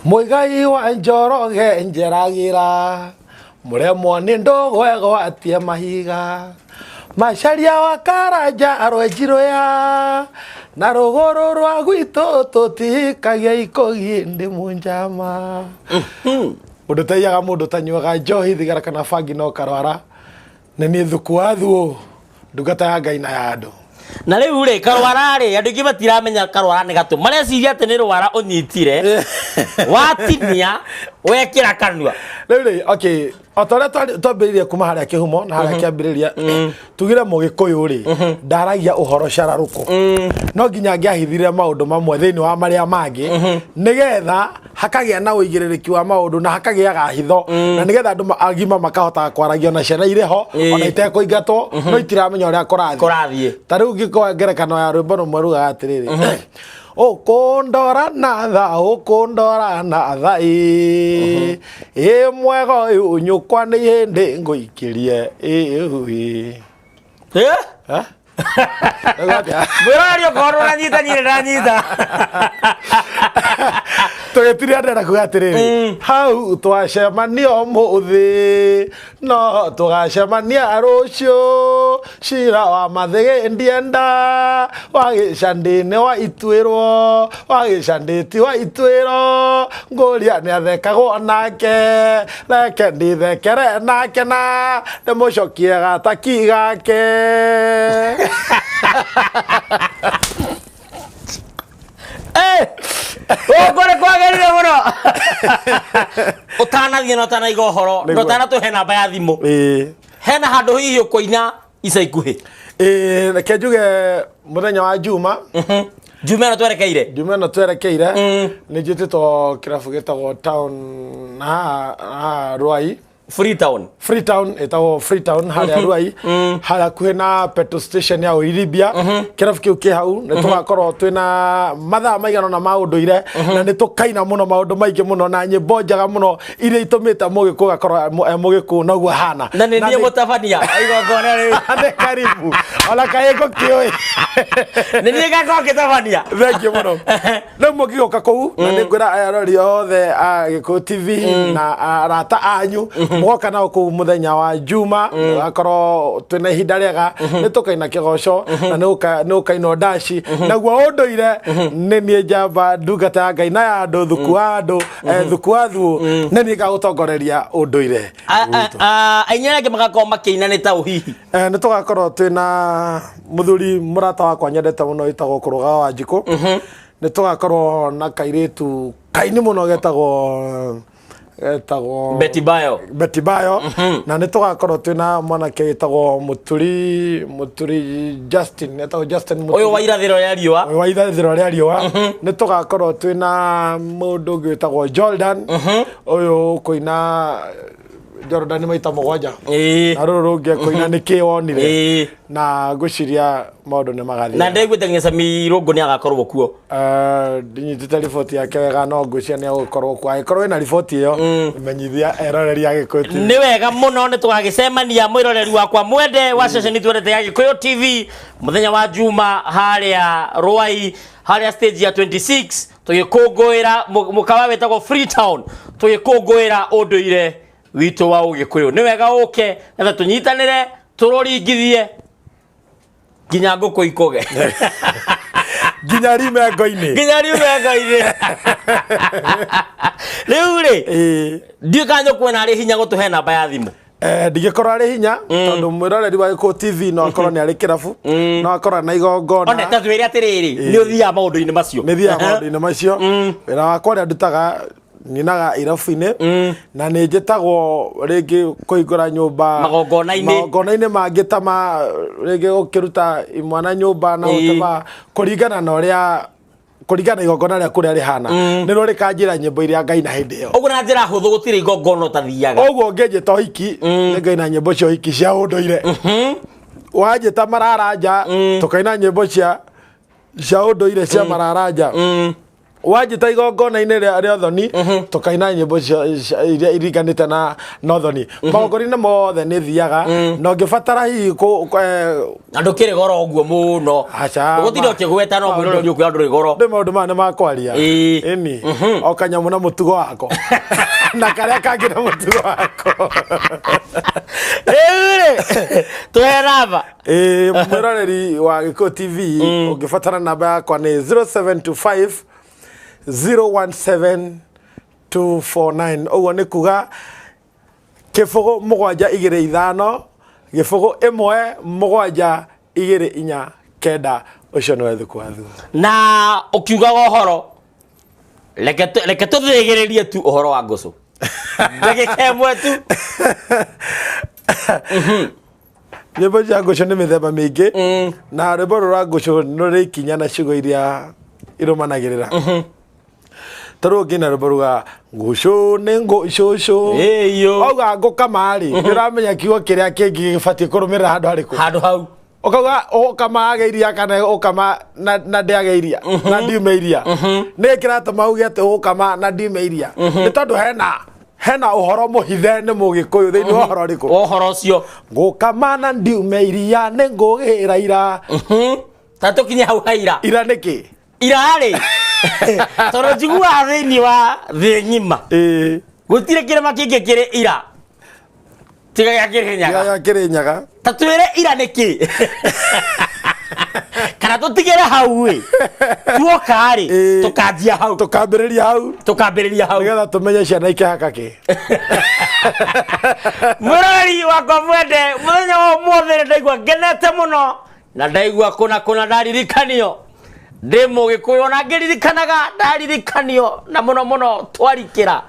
Muigai wa Njoroge njeragira muremwo ni ndogwego atie mahiga macaria wa Karanja arwenjiro ya na ruguru rwa gwitu tutikagia ikogi ndi munjama mundu tayaga mundu tanywaga njohi thigara kana bangi no karwara na ni thuku wathu ndugata ya Ngai na ya andu na riu ri karwara ri andu ingi batiramenya karwara ni gatu mareciria ati ni rwara unyitire watinia wekira kanua riu ri okay otore twambiririe kuma haria kihumo na haria kiambiriria tugire mugikuyu ri ndaragia uhoro cararuko no nginya ngiahithire maundu mamwe thiini wa maria mangi nigetha hakagia na uigiririki wa maundu na hakagiaga hitho na nigetha andu agima makahota kwaragia na ciana ireho ona itekuingatwo no itiramenya uria kurathie tariu ngikwa ngerekano ya rwimbo rumwe rugaga atiriri ukundora na tha mwego uyu nyukwa ni hindi nguikirie Mwirario korora nyita nyire ranyita tugitire ndera kugatiriri hau twacemania umuthi no tugacemania rucio cira wa mathege ndienda wagicandini wa itwirwo wagicanditi wa itwiro nguria ni athekagwo nake reke ndithekere nake na ndimucokie gataki gake Okore kwagerire muno utanathie no tanaiga uhoro ndotana tuhe namba ya thimu hena handu hihi ukuina ica ikuhi reke njuge muthenya wa Juma Juma no twerekeire ni njititwo kirabu gitagwo Town na Ruai Freetown etawo Freetown haria Ruai haria kuhena petrol station ya Uiribia kirabu kiu ki hau ni tugakorwo twina mathaa maigano na maunduire na ni tukaina muno maundu maingi muno na nyimbo njaga muno iria itumite mugiku gakorwo mugiku naguo hana na ni nie mutabania igongona riu ane karibu ola kaego kioi ni nie gako kitabania thank you muno no mugigoka kou na ni ngwira ayarori othe a Gikuyu TV na arata anyu mugoka nao kou muthenya wa Juma akorwo twina ihinda riega ni tukaina kigoco na ni ukaino dashi naguo unduire ni nie njamba ndungata ya Ngai na ya andu thuku wa andu thuku wathu ni nie gagutongoreria unduire ainyara ke magako makiina ni ta uhihi ni tugakorwo twina muthuri murata wakwa nyendete muno itagwo Kuruga wa Njiku ni tugakorwo na kairitu kaini muno getagwo Betty Bayo na ni tugakorwo twina mwanake getagwo Muturi Justin uyu wa irathiro ria riua ni tugakorwo twina mundu getagwo Jordan uyu kuina Jordan maita mugwanja na ruru rungi kuina ni kionire na guciria maundu ni magathie na ndegwite ngesa mirungu ni agakorwo kuo ndinyitite report yake wega no ngucia ni agukorwo kwa ikorwo ina report iyo menyithia eroreri ya Gikuyu TV ni wega muno ni tugagicemania mwiroreri wakwa mwende wa ceceni twendete ya Gikuyu TV muthenya wa Juma haria Ruai haria stage ya 26 tugikunguira mukawa wetagwo Freetown tugikunguira unduire witu wa Ugikuyu ni wega uke na tunyitanire turoringithie ginya nguku ikoge ginya rimengo-ini riu ri ndikanyo kwena ari hinya gutuhe namba ya thimu ndigikorwo ari hinya tondu mwiroreri wa Gikuyu TV no akorwo ni ari kirabu no akorwo na igongona ona tatwiri atiriri ni uthia maundu-ini macio wira wakwa ria ndutaga ninaga irabu-ini na ni njitagwo ringi kuhingura nyumba magongona-ini mangi ta ringi ukiruta imwana nyumba na utema kuringana na uria kuringana igongona ria kuria rihana niro rikanjira nyimbo iria Ngai na hindi iyo uguo na njira huthu gutire igongona utathiaga uguo ngenjita hiki ni Ngai na nyimbo cio hiki cia unduire wanjita mararanja tukaina nyimbo cia unduire cia mararanja wajita igongona-inĩ rĩa thoni tũkaina nyĩmbo iria iriganĩte na thoni magongona mothe nĩ thiaga na ũngĩbatara hihi andũ kĩrĩ goro ũguo mũno gũtirĩ ũkĩgweta no mwĩroreri ũkwĩra ndũrĩ goro ndĩ maũndũ maya nĩ makwaria ĩni o kanyamũ na mũtugo wako na karĩa kangĩ na mũtugo wako tũhe namba mwĩroreri wa Gĩkũyũ TV ũngĩbatara namba yakwa nĩ 0725 017249 oguo nĩ kuga kĩbũgũ 725 gĩbũgũ 1 7 2 4 ũcio nĩ wethu kwathu na ũkiugaga ũhoro reke tũthĩgĩrĩrie tu ũhoro wa ngũcũ ndagĩka ĩmwe tu nyĩmbo cia ngũcũ nĩ mĩthemba mĩingĩ na rwĩmbo rwa ngũcũ nĩ rũrĩ ikinya na ciugo iria irũmanagĩrĩra tarũ ngina rwĩmbo rwa ngũcũ nĩ ngũcũcũ auga ngũkama rĩ ndĩramenya kiugo kĩrĩa kĩngĩ gĩbatiĩ kũrũmĩrĩra handũ harĩkũ handũ hau ukauga ũkama ageiria kana ũkama na ndĩageiria na ndiumeiria nĩ kĩratũma uge atĩ ũkama na ndiumeiria nĩ tondũ hena ũhoro mũhithe nĩ Mũgĩkũyũ thĩinĩ wa ũhoro ũrĩkũ ũhoro ũcio ngũkama na ndiumeiria nĩ ngũgĩra ira tatũkinya hau haira ira nĩkĩ ira rĩ tondũ njiguaga thĩinĩ wa thĩ ng'ima gũtirĩ kĩrĩma kĩngĩ kĩrĩ ira tiga gĩa Kĩrĩnyaga tatwĩre ira nĩkĩ kana tũtigĩre hau ĩ tuoka rĩ tũkanjia hau tũkambĩrĩria hau nĩgetha tũmenye ciana ikĩhaka kĩ mũrori wakwa mwende mũthenya wa ũmũthĩ ndaigua ngenete mũno na ndaigua kũna ndaririkanio ndĩ Mũgĩkũyũ na ngĩririkanaga ndaririkanio na mũno twarikĩra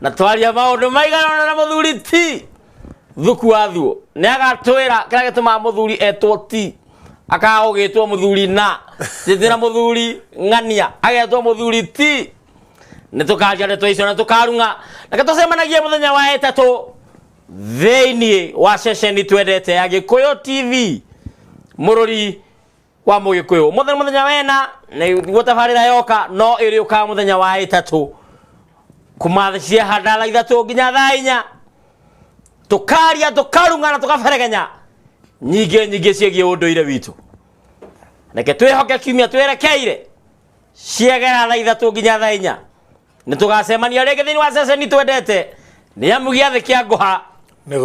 na twaria maũndũ maigana na mũthuri ti thuku wathuo nĩ agatwĩra kĩrĩa gĩtũmaga mũthuri etwo ti akagũgĩtwo mũthuri na tĩtĩra mũthuri ng'ania agetwo mũthuri ti nĩ tũkaria ndeto icio na tũkarung'a reke tũcemanagie mũthenya wa ĩtatũ thĩinĩ wa ceceni twendete ya Gĩkũyũ TV mũrori wa Mũgĩkũyũ mũthenya wena nĩguo tabarĩra yoka no ĩrĩũkaga mũthenya wa ĩtatũ kuma cia handala 3 nginya 4 tukaria tukarunga na tukaberegenya nyingĩ ciĩgiĩ ũndũire witũ reke twĩhoke kiumia twerekeire ciegera 3 nginya 4 nĩ tũgacemania rĩngĩ thĩinĩ wa ceceni twendete nĩ amu gĩathĩ kĩa ngũha nĩ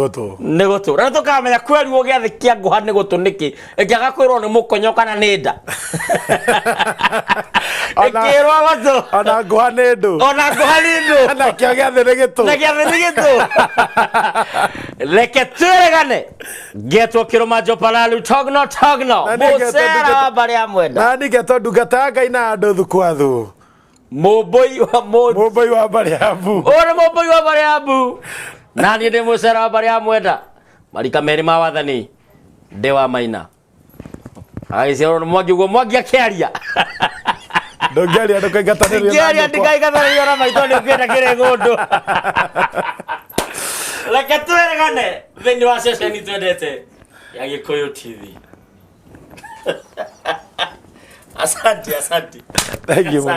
gũtũ na tũkamenya kwĩruo gĩathĩ kĩa ngũha nĩ gũtũ nĩkĩ ĩkĩaga kwĩrwo nĩ mũkonyo kana nĩ nda ĩkĩrwo gũtũ ona ngũha nĩ ndũ na kĩo gĩathĩ nĩ gĩtũ reke twĩregane ngetwo Kĩrũmanjo Palalu togno mũcera wa Mbarĩ Mwenda na nĩ ngetwo ndungata ya Ngai na andũ thukwathũ mũmbũi wa Mbarĩ wa Mbarĩ na niĩ ndĩ mũcera wa Mbarĩ Mwenda marika merĩ ma wathani ndĩ wa Maina agĩciarwo nĩ Mwangi ũguo Mwangi akĩaria ndũngĩaria ndikaingatanĩrio na maitho nĩ ũkĩenda kĩrĩ ng'ũndũ reke twĩregane thĩinĩ wa ceceni twendete ya Gĩkũyũ TV asante thank you.